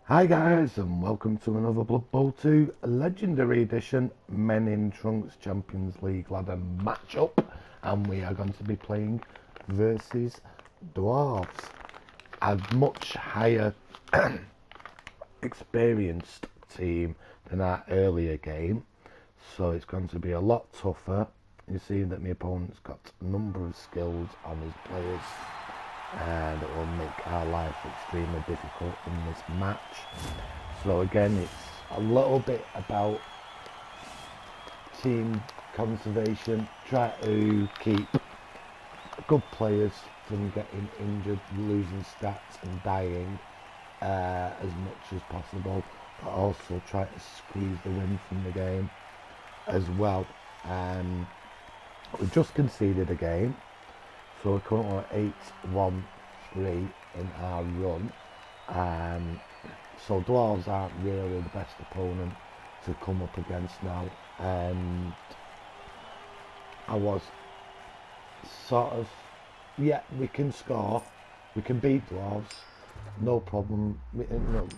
Hi guys and welcome to another Blood Bowl 2 Legendary Edition Men in Trunks Champions League ladder matchup, and we are going to be playing versus Dwarves, a much higher experienced team than our earlier game, so it's going to be a lot tougher. You see that my opponent's got a number of skills on his players, and it will make our life extremely difficult in this match. So again, it's a little bit about team conservation, try to keep good players from getting injured, losing stats and dying as much as possible, but also try to squeeze the win from the game as well. We've just conceded a game, so we're currently 8-1-3 in our run. So Dwarves aren't really the best opponent to come up against now. I was sort of, yeah, we can score, we can beat Dwarves, no problem.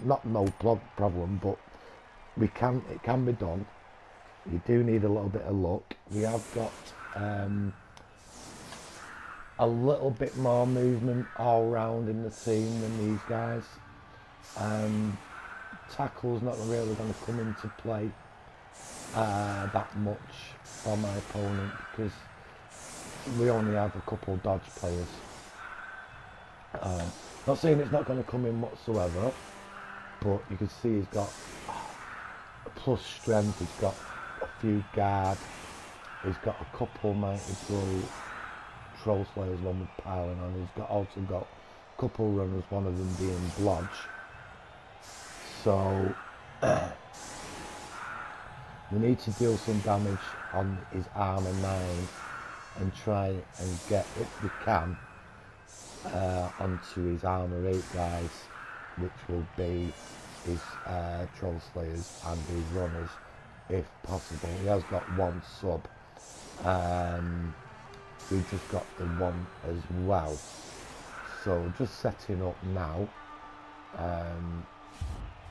Not no problem, but we can. It can be done. You do need a little bit of luck. We have got a little bit more movement all round in the team than these guys. Tackle's not really going to come into play that much for my opponent because we only have a couple of dodge players. Not saying it's not going to come in whatsoever, but you can see he's got a plus strength, he's got a few guard, he's got a couple mighty blow troll slayers, one with piling on. He's also got a couple runners, one of them being blodge. So we need to deal some damage on his armor 9 and try and get, if we can, onto his armor 8 guys, which will be his troll slayers and his runners if possible. He has got one sub. We've just got the one as well, so just setting up now.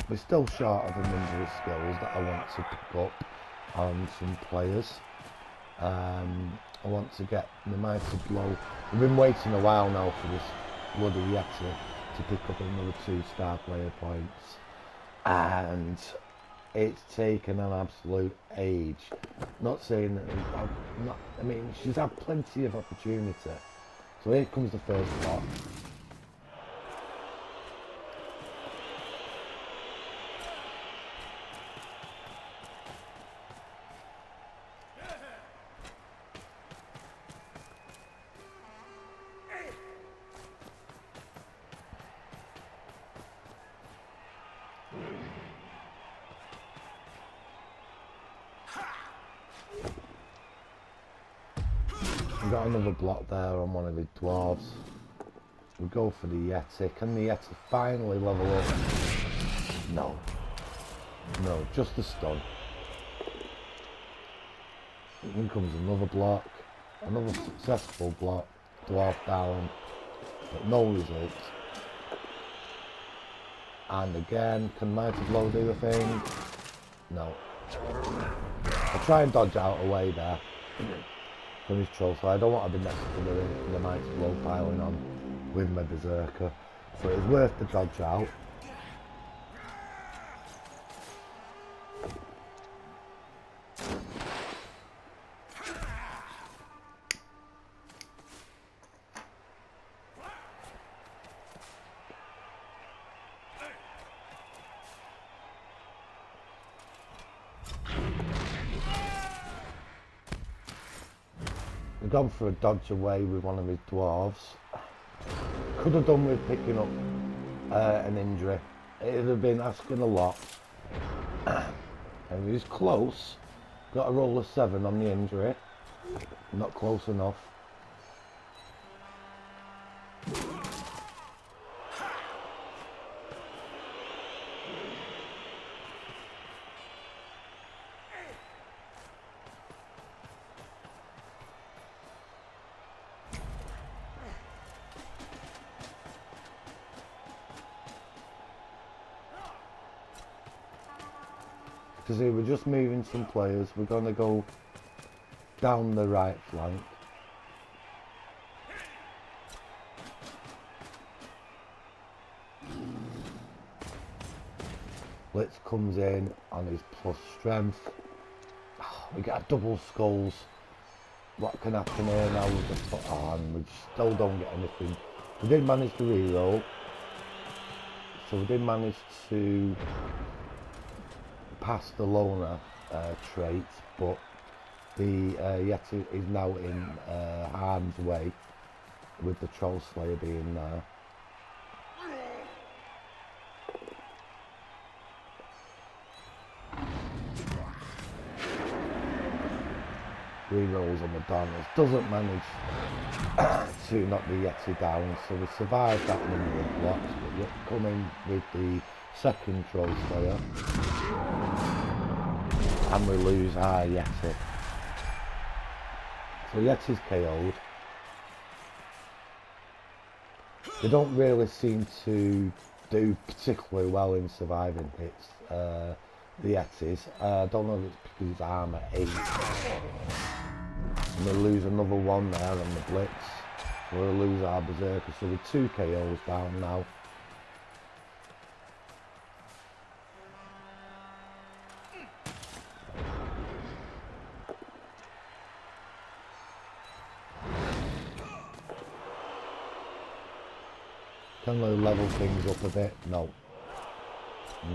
We're still short of a number of skills that I want to pick up on some players. I want to get the mighty blow. We've been waiting a while now for this bloody Yeti to pick up another 2-star player points, and it's taken an absolute age. Not saying that I mean, she's had plenty of opportunity. So here comes the first block. We've got another block there on one of the Dwarves. We go for the Yeti. Can the Yeti finally level up? No. No, just a stun. Here comes another block. Another successful block. Dwarf down. But no results. And again, can Mighty Blow do a thing? No. I'll try and dodge out away there from his troll, so I don't want to be next to the Mighty Blow piling on with my Berserker. So it's worth the dodge out. We've gone for a dodge away with one of his Dwarves. Could have done with picking up an injury. It would have been asking a lot. And he was close. Got a roll of 7 on the injury. Not close enough. can see we're just moving some players. We're going to go down the right flank. Blitz comes in on his plus strength. We get double skulls. What can happen here now with the foot on? We still don't get anything. We did manage to reroll. So we did manage to pass the loner trait, but the Yeti is now in harm's way with the Troll Slayer being there. Rerolls on the Donners, doesn't manage to knock the Yeti down, so we survived that number of blocks, but yet come in with the second Troll Slayer and we lose our Yeti. So Yeti's KO'd. They don't really seem to do particularly well in surviving hits, the Yetis. I don't know if it's because it's armour 8. And we lose another one there on the Blitz. So we'll lose our Berserker. So we're 2 KOs down now. Can we level things up a bit? No.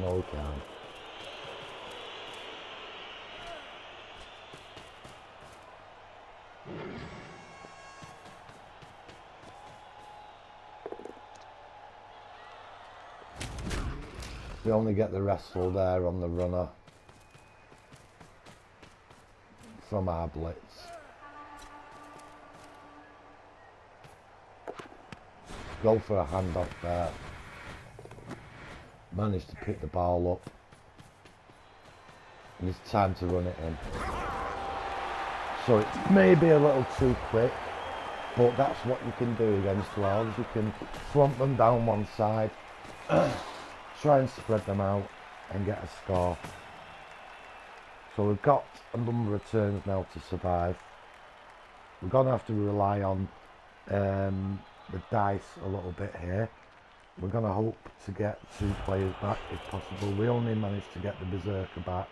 No, we can't. We only get the wrestle there on the runner from our Blitz. Go for a handoff there. Managed to pick the ball up. And it's time to run it in. So it may be a little too quick, but that's what you can do against Dwarves. You can flump them down one side, try and spread them out and get a score. So we've got a number of turns now to survive. We're going to have to rely on the dice a little bit here. We're going to hope to get 2 players back if possible. We only managed to get the Berserker back.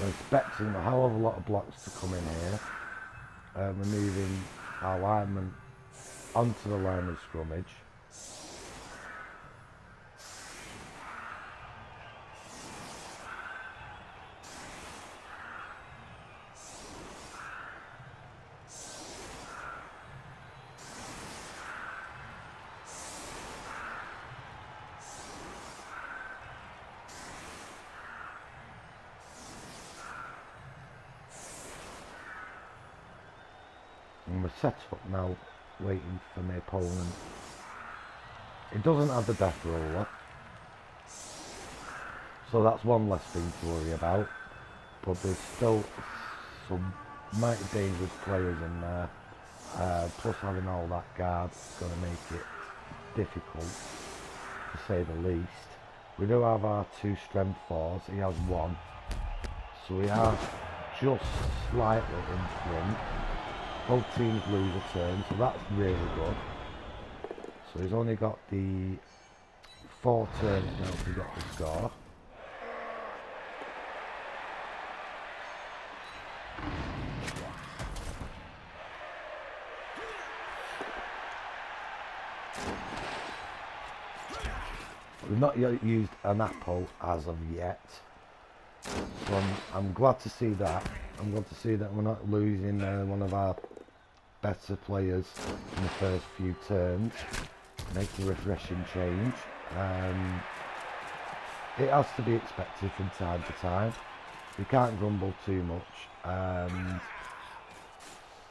We're expecting a hell of a lot of blocks to come in here. We're moving our linemen onto the line of scrummage. And we're set up now, waiting for my opponent. It doesn't have the death roller, so that's one less thing to worry about. But there's still some mighty dangerous players in there. Plus having all that guard is going to make it difficult, to say the least. We do have our 2 strength 4s, he has 1. So we are just slightly in front. Both teams lose a turn, so that's really good. So he's only got the 4 turns now to get the score. We've not yet used an apple as of yet. So I'm glad to see that. I'm glad to see that we're not losing one of our better players in the first few turns. Makes a refreshing change. It has to be expected from time to time. You can't grumble too much.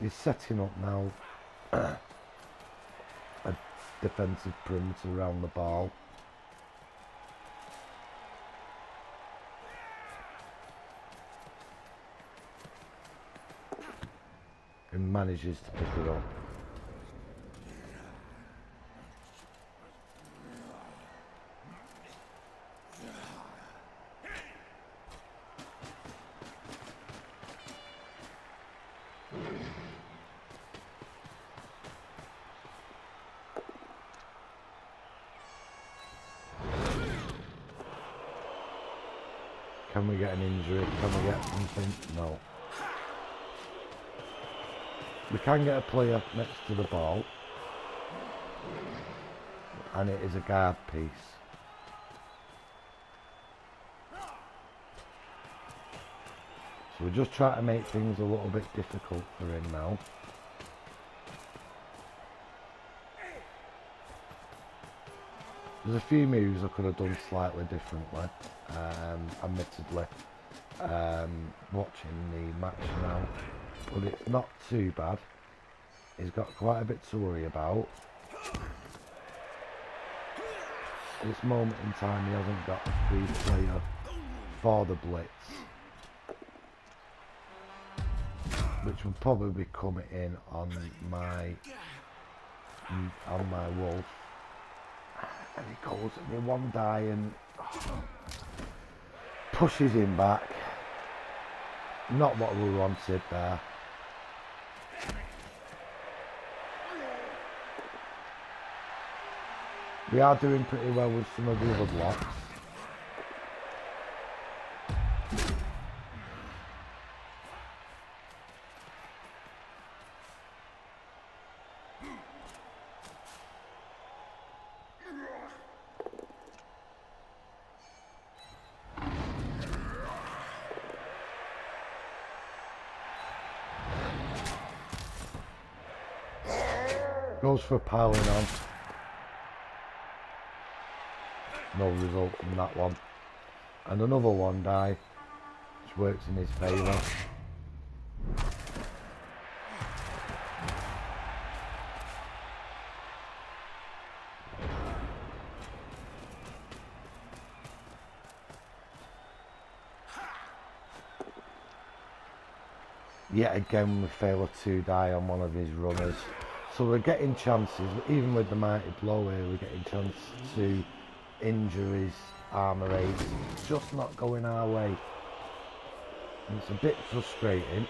He's setting up now a defensive perimeter around the ball. And manages to pick it up. Can we get an injury? Can we get something? No. We can get a player next to the ball. And it is a guard piece. So we're just trying to make things a little bit difficult for him now. There's a few moves I could have done slightly differently, admittedly, watching the match now, but it's not too bad. He's got quite a bit to worry about. At this moment in time he hasn't got a free player for the blitz, which will probably be coming in on my wolf. And he goes at me one die and pushes him back. Not what we wanted there. We are doing pretty well with some of the other blocks. Goes for piling on. No result from that one. And another one die, which works in his favour. Yet again we fail a 2 die on one of his runners. So we're getting chances, even with the mighty blow here, we're getting chances to injure his armour 8. It's just not going our way. And it's a bit frustrating.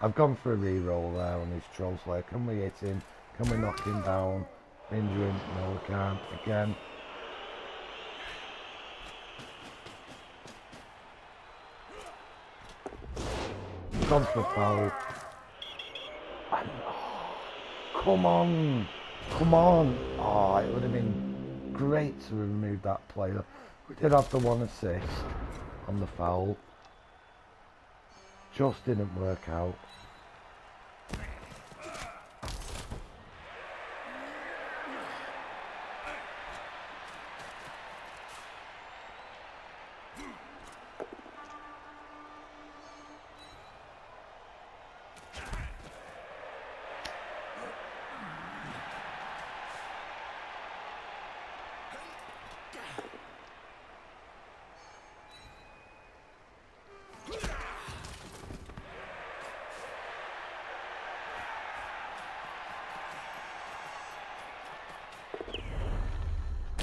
I've gone for a re-roll there on his troll slayer. Can we hit him? Can we knock him down? Injure him? No, we can't. Again. Gone for foul. And, come on! Come on! Oh, it would have been great to remove that player. We did have the 1 assist on the foul. Just didn't work out.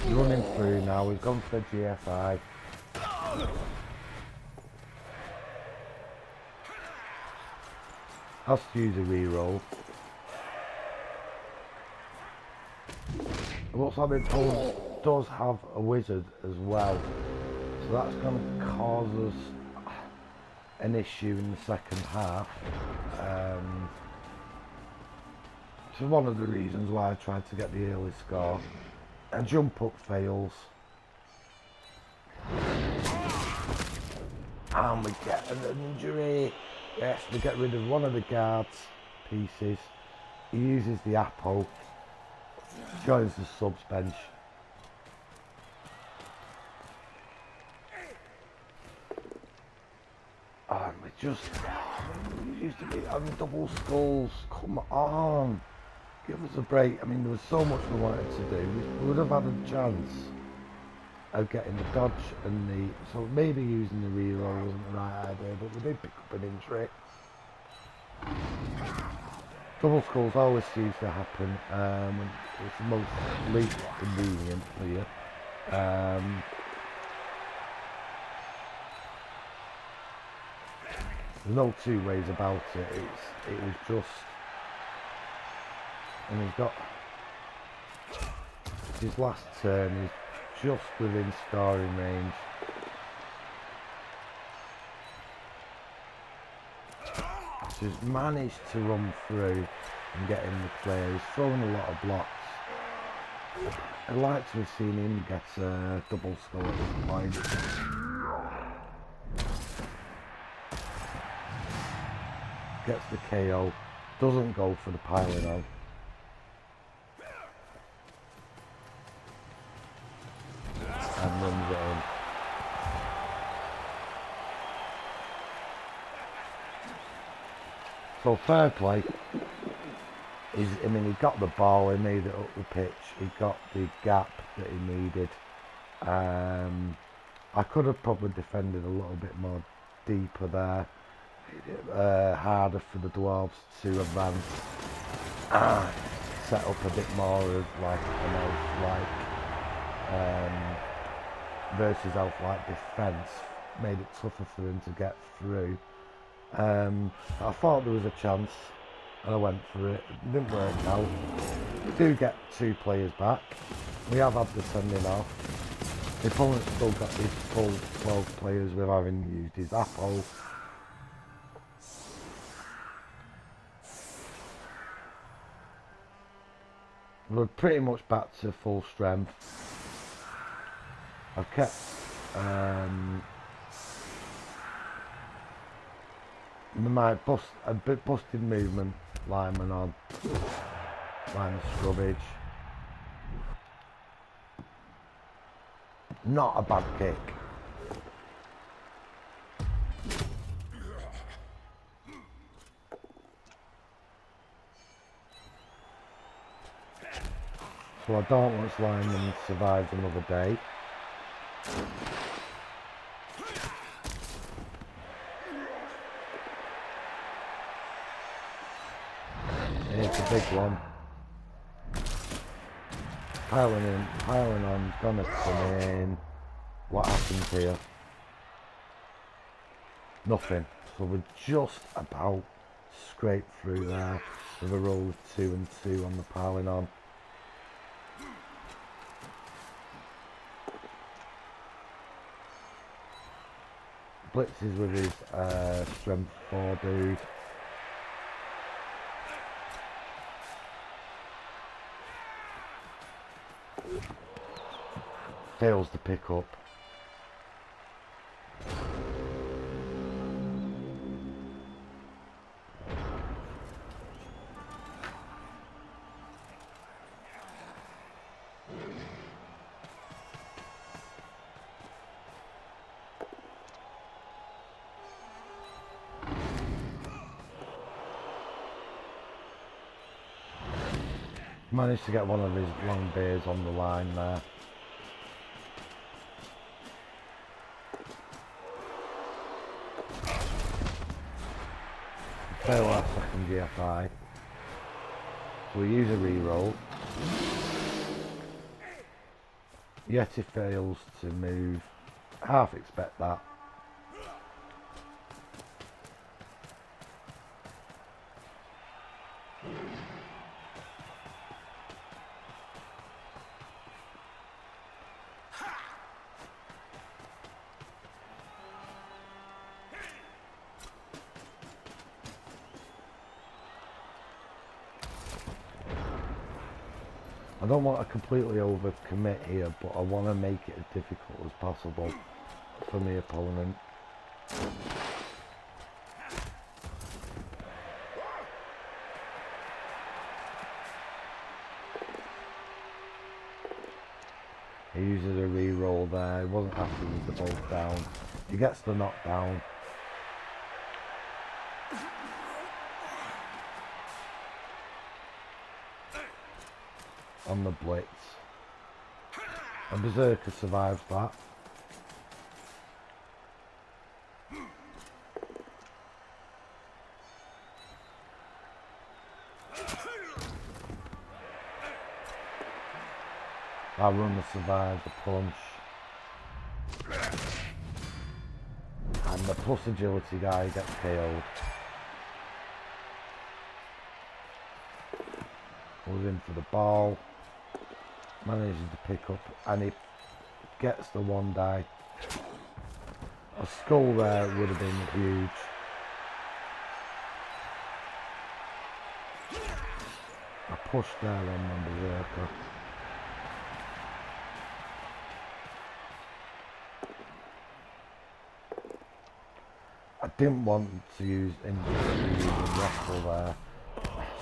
Running through now, we've gone for the GFI. Has to use a reroll. It looks like the opponent does have a wizard as well, so that's going to cause us an issue in the second half. This is one of the reasons why I tried to get the early score. And jump up fails. And we get an injury. Yes, we get rid of one of the guards pieces. He uses the apple. Joins the subs bench. And we just used to be having double skulls. Come on. Give us a break. I mean, there was so much we wanted to do. We would have had a chance of getting the dodge and the... So maybe using the reroll wasn't the right idea, but we did pick up an injury. Double skulls always seems to happen when it's the most least convenient for you. There's no two ways about it. It was just, and he's got his last turn. He's just within scoring range. So he's managed to run through and get in the clear. He's throwing a lot of blocks. I'd like to have seen him get a double skull at this point. Gets the KO, doesn't go for the piling on. And runs it in. So fair play. He got the ball, he made it up the pitch, he got the gap that he needed. I could have probably defended a little bit more deeper there. Harder for the Dwarves to advance. Set up a bit more of like an elf-like versus elf-like defence. Made it tougher for them to get through. I thought there was a chance and I went for it. It didn't work out. We do get 2 players back. We have had the sending off. The opponent still got his full 12 players with having used his apple. We're pretty much back to full strength. I've kept my a bit busted movement lineman on, line of scrubbage. Not a bad kick. So I don't want this lineman survives another day. It's a big one. Piling on, gonna come in. What happens here? Nothing. So we're just about scraped through there with a roll of 2 and 2 on the piling on. Blitzes with his strength 4 dude. Fails to pick up. Managed to get one of his long bears on the line there. Fail our second GFI. So we use a reroll. Yet he fails to move. Half expect that. I don't want to completely overcommit here, but I want to make it as difficult as possible for the opponent. He uses a re-roll there. He wasn't happy with the both down. He gets the knockdown. On the blitz. And Berserker survives that. Our runner survives the punch. And and the plus agility guy gets KO'd. Goes in for the ball, manages to pick up, and he gets the one die. A skull there would have been huge. A push there on the Berserker. I didn't want to use wrestle there,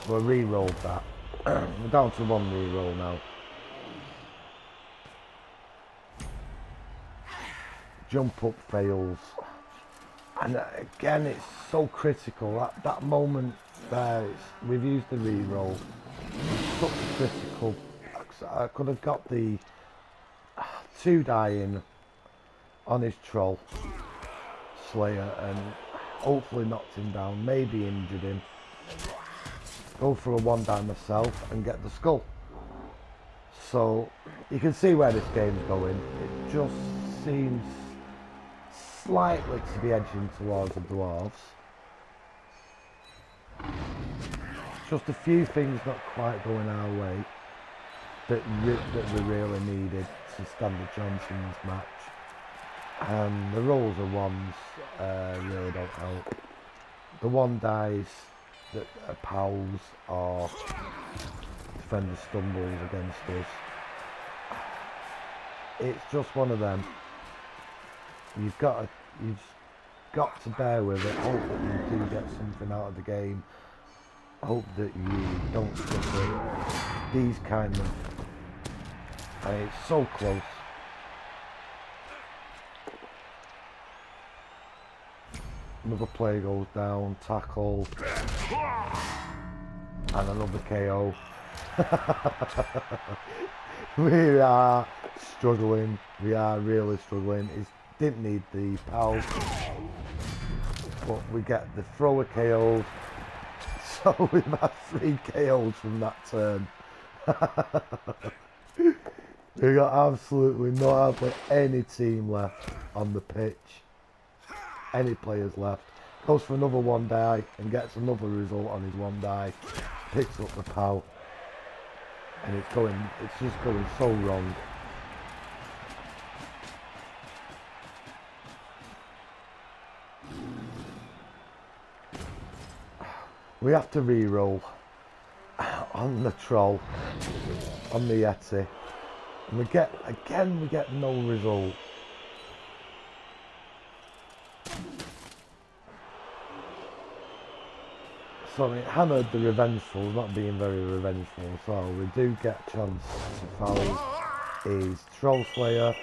so I re-rolled that. We're down to one re-roll now. Jump up fails, and again it's so critical. That moment there, we've used the re-roll. It's such critical. I could have got the 2 die in on his troll Slayer and hopefully knocked him down, maybe injured him. Go for a 1 die myself and get the skull. So you can see where this game's going. It just seems slightly to be edging towards the Dwarves. Just a few things not quite going our way that we really needed to stand a chance in this match. The rolls of ones really don't help. The 1 dies that are pals or defender stumbles against us. It's just one of them. You've got to bear with it. Hope that you do get something out of the game. Hope that you don't suffer these kind of. And it's so close. Another player goes down, tackle, and another KO. We are struggling. We are really struggling. It didn't need the pals, but we get the thrower KO'd. So we've had 3 KOs from that turn. We got absolutely hardly any team left on the pitch. Any players left. Goes for another 1 die and gets another result on his 1 die. Picks up the pal. And it's just going so wrong. We have to re-roll on the troll, on the Yeti, and we get no result. So it hammered the revengeful, not being very revengeful, so we do get a chance to foul his troll slayer,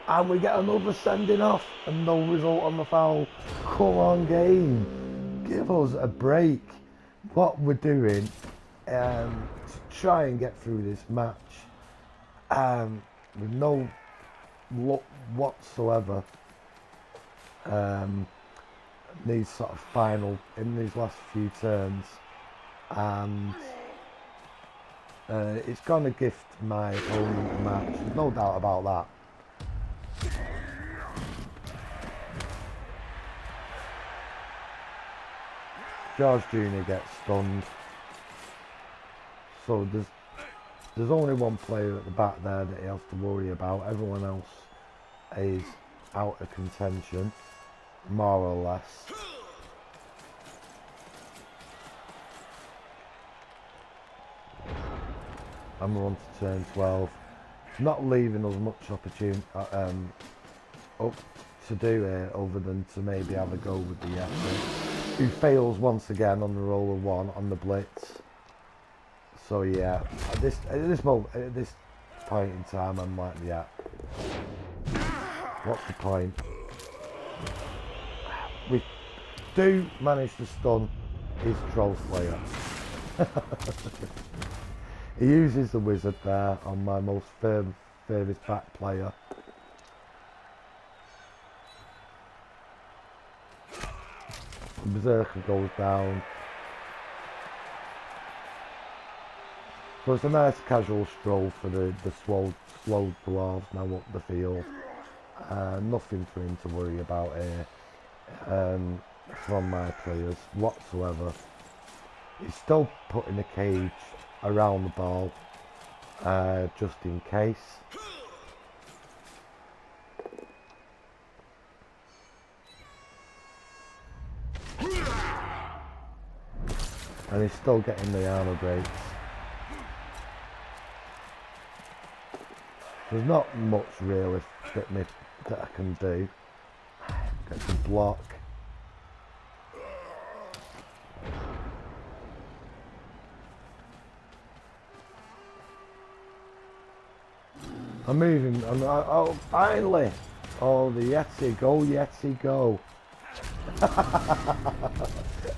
and we get another sending off and no result on the foul. Come on, game, give us a break. What we're doing to try and get through this match with no luck whatsoever, these sort of final in these last few turns, and it's going to gift my opponent a match, no doubt about that. George Jr. gets stunned, so there's only one player at the back there that he has to worry about. Everyone else is out of contention, more or less. And we're on to turn 12, not leaving us much opportunity up to do here other than to maybe have a go with the Yeti, who fails once again on the roll of 1 on the blitz. So yeah, at this point in time, I'm like, yeah, what's the point? We do manage to stun his troll slayer. He uses the wizard there on my most furthest back player. The Berserker goes down. So it's a nice casual stroll for the slow Dwarves now up the field. Nothing for him to worry about here. from my players whatsoever. He's still putting a cage around the ball, just in case. And he's still getting the armor breaks. There's not much really that I can do. Get to block. I'm moving. Oh, finally! Oh, the Yeti, go Yeti, go!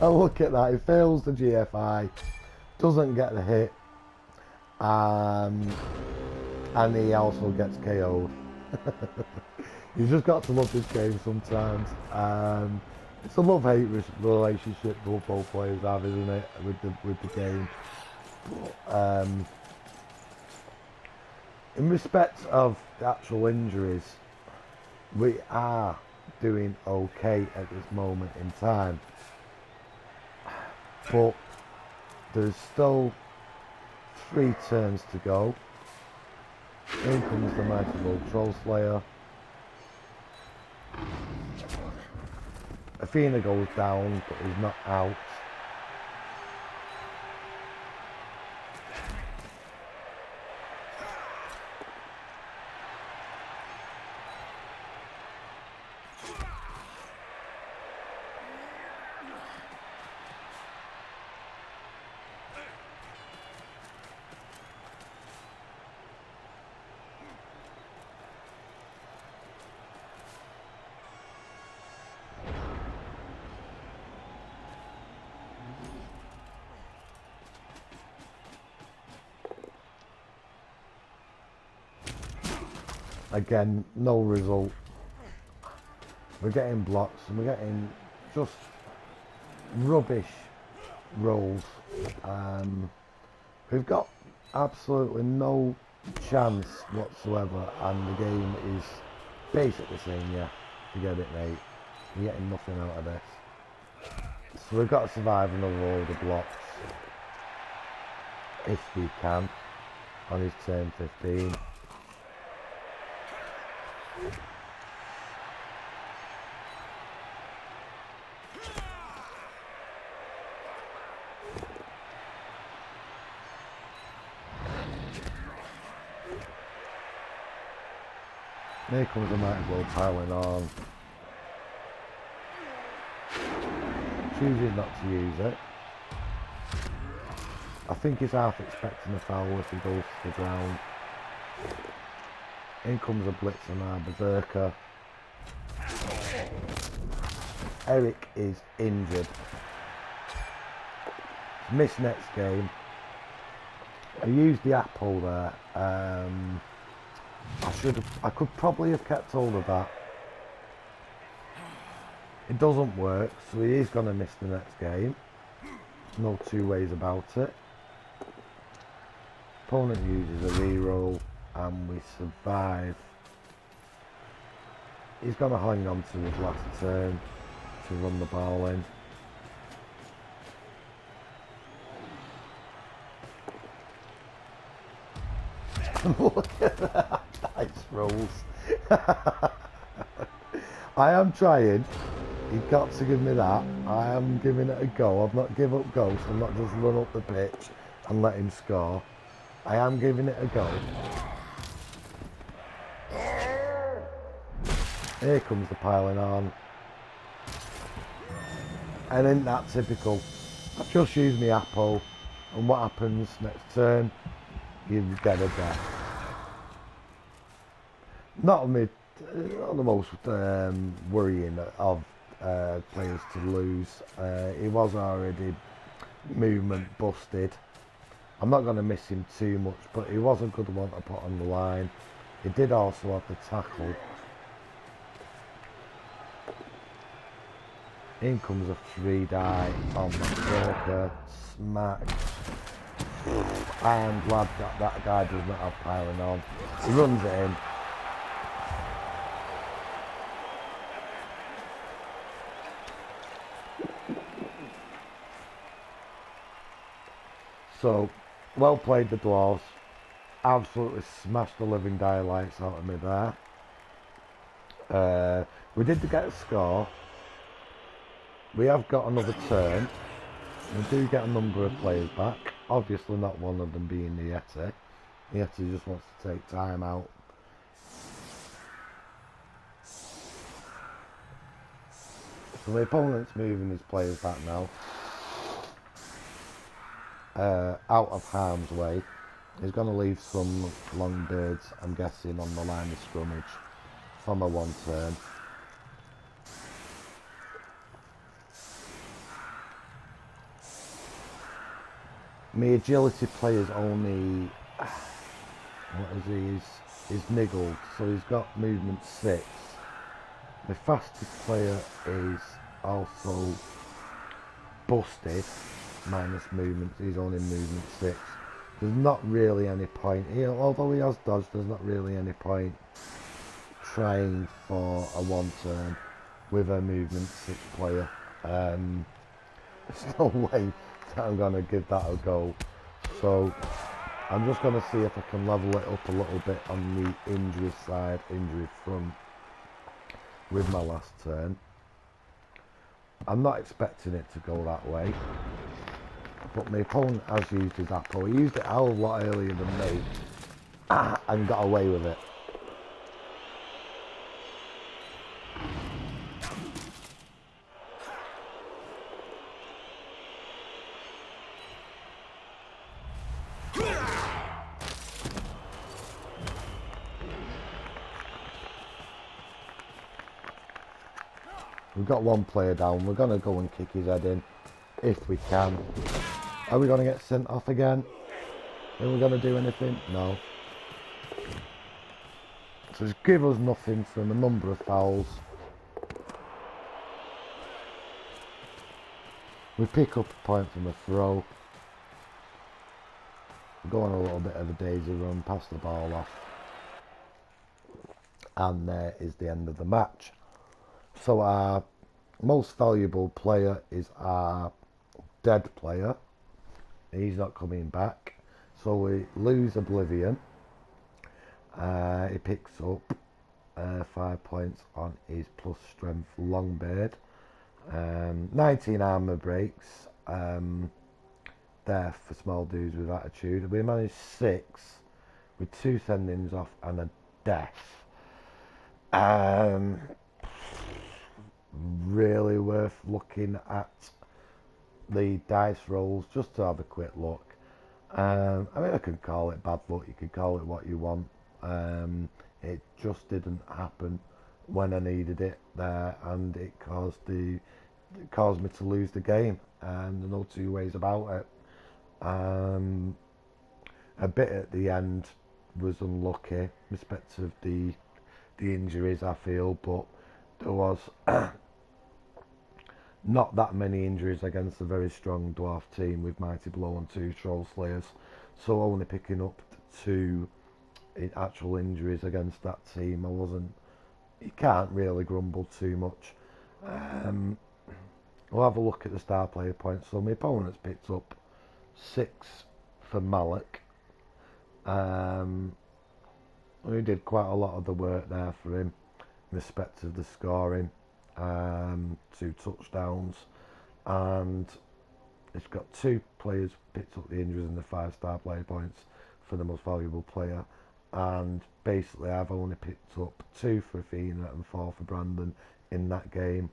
Oh, look at that! He fails the GFI, doesn't get the hit, and he also gets KO'd. You just got to love this game sometimes. It's a love-hate relationship both players have, isn't it, with the game? But, in respect of the actual injuries, we are doing okay at this moment in time. But there's still 3 turns to go. In comes the mighty Rogue Troll Slayer. Athena goes down, but is not out. Again, no result. We're getting blocks and we're getting just rubbish rolls. We've got absolutely no chance whatsoever, and the game is basically saying, yeah, forget it, mate. You're getting nothing out of this. So we've got to survive another load of blocks if we can on his turn 15. Here comes the mighty blow piling on. Choosing not to use it. I think he's half expecting a foul if he goes to the ground. In comes a blitz on our berserker. Eric is injured. Missed next game. I used the apple there. I could probably have kept hold of that. It doesn't work, so he is going to miss the next game. No two ways about it. Opponent uses a reroll and we survive. He's going to hang on to his last turn to run the ball in. Look at that, dice rolls. I am trying. You've got to give me that. I am giving it a go. I've not give up ghost. I'm not just run up the pitch and let him score. I am giving it a go. Here comes the piling on. And isn't that typical? I've just used my apple, and what happens next turn? You get a death. Not the most worrying of players to lose. He was already movement busted. I'm not going to miss him too much, but he was a good one to put on the line. He did also have the tackle. In comes a 3-die on the Berserker. Smack. I am glad that that guy does not have piling on. He runs it in. So, well played the Dwarves. Absolutely smashed the living daylights out of me there. We did get a score. We have got another turn. We do get a number of players back. Obviously not one of them being the Yeti. The Yeti just wants to take time out. So the opponent's moving his players back now. Out of harm's way. He's going to leave some long birds, I'm guessing, on the line of scrummage from a one turn. My agility player's only, what is he, he's niggled, so he's got movement 6. The fastest player is also busted, minus movement, he's only movement 6. There's not really any point, although he has dodged, there's not really any point trying for a one turn with a movement 6 player. There's no way that I'm going to give that a go. So I'm just going to see if I can level it up a little bit on the injury side, injury front, with my last turn. I'm not expecting it to go that way, but my opponent has used his apple. He used it a whole lot earlier than me and got away with it. We've got one player down. We're going to go and kick his head in if we can. Are we going to get sent off again? Are we going to do anything? No. So just give us nothing from a number of fouls. We pick up a point from a throw. We go on a little bit of a daisy run, pass the ball off. And there is the end of the match. So our most valuable player is our dead player. He's not coming back. So we lose Oblivion. He picks up 5 points on his plus strength Longbeard. 19 armour breaks. There for small dudes with attitude. We managed 6 with 2 sendings off and a death. Really worth looking at the dice rolls just to have a quick look. I mean, I can call it bad luck, you can call it what you want. It just didn't happen when I needed it there, and it caused me to lose the game, and there are no two ways about it. A bit at the end was unlucky, respect of the injuries, I feel, but there was not that many injuries against a very strong dwarf team with Mighty Blow and 2 Troll Slayers, so only picking up 2 actual injuries against that team, you can't really grumble too much. We'll have a look at the star player points. So my opponent's picked up 6 for Malik. We did quite a lot of the work there for him in respect of the scoring. 2 touchdowns, and it's got 2 players picked up the injuries and the 5 star player points for the most valuable player, and basically I've only picked up 2 for Athena and 4 for Brandon in that game,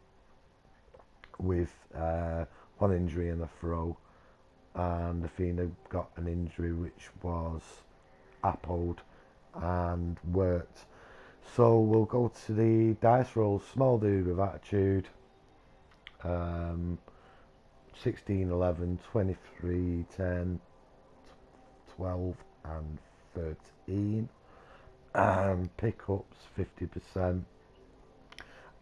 with 1 injury and a throw, and Athena got an injury which was appled and worked. So we'll go to the dice rolls. Small dude with attitude. 16, 11, 23, 10, 12 and 13. Pickups 50%.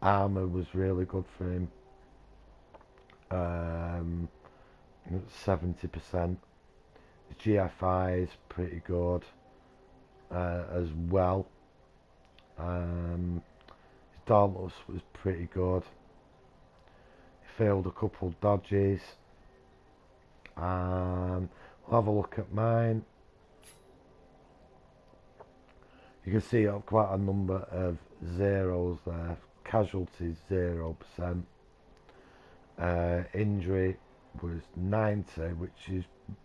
Armour was really good for him. 70%. GFI is pretty good as well. His Dauntless was pretty good. He failed a couple dodges. What Have a look at mine. You can see I've quite a number of zeros there. Casualties 0%. Injury was 90, which is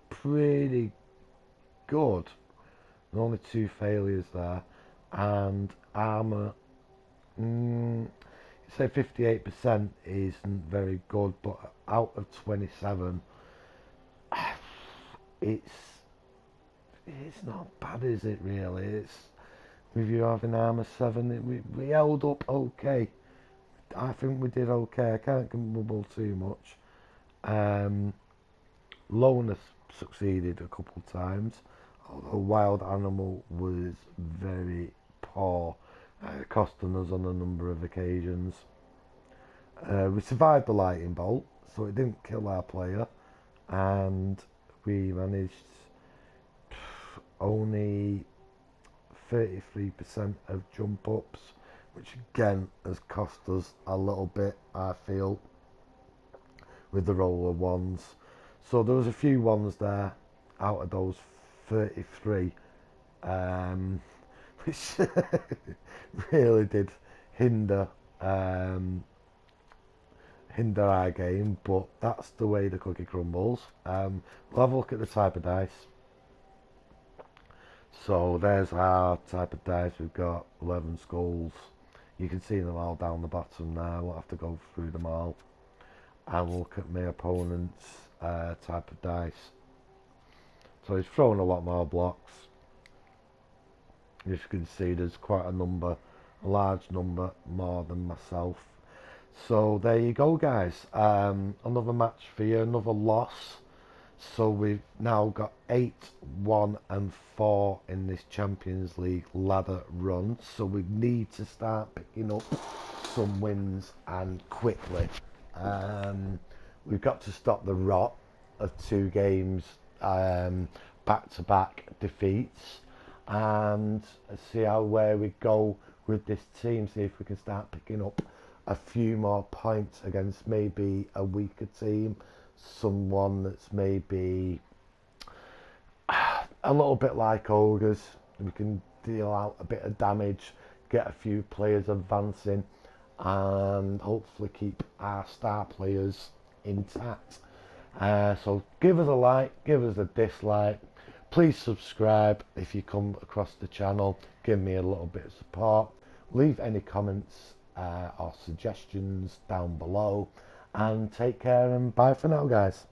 pretty good. Only 2 failures there. And armour, say 58% isn't very good, but out of 27, it's not bad, is it really? It's with you having armour 7, we held up okay. I think we did okay. I can't grumble too much. Loner succeeded a couple of times, although wild animal was very poor, costing us on a number of occasions. We survived the lightning bolt, so it didn't kill our player, and we managed only 33% of jump ups, which again has cost us a little bit, I feel, with the roller ones. So there was a few ones there out of those 33, which really did hinder our game, but that's the way the cookie crumbles. We'll have a look at the type of dice. So there's our type of dice. We've got 11 skulls. You can see them all down the bottom there. We'll have to go through them all and look at my opponent's type of dice. So he's thrown a lot more blocks. As you can see, there's quite a large number more than myself. So there you go, guys. Another match for you, another loss. So we've now got 8, 1 and 4 in this Champions League ladder run. So we need to start picking up some wins, and quickly. We've got to stop the rot of 2 games back-to-back defeats, and see where we go with this team. See if we can start picking up a few more points against maybe a weaker team, someone that's maybe a little bit like ogres. We can deal out a bit of damage, get a few players advancing, and hopefully keep our star players intact. So give us a like, give us a dislike, please subscribe if you come across the channel, give me a little bit of support, leave any comments or suggestions down below, and take care and bye for now, guys.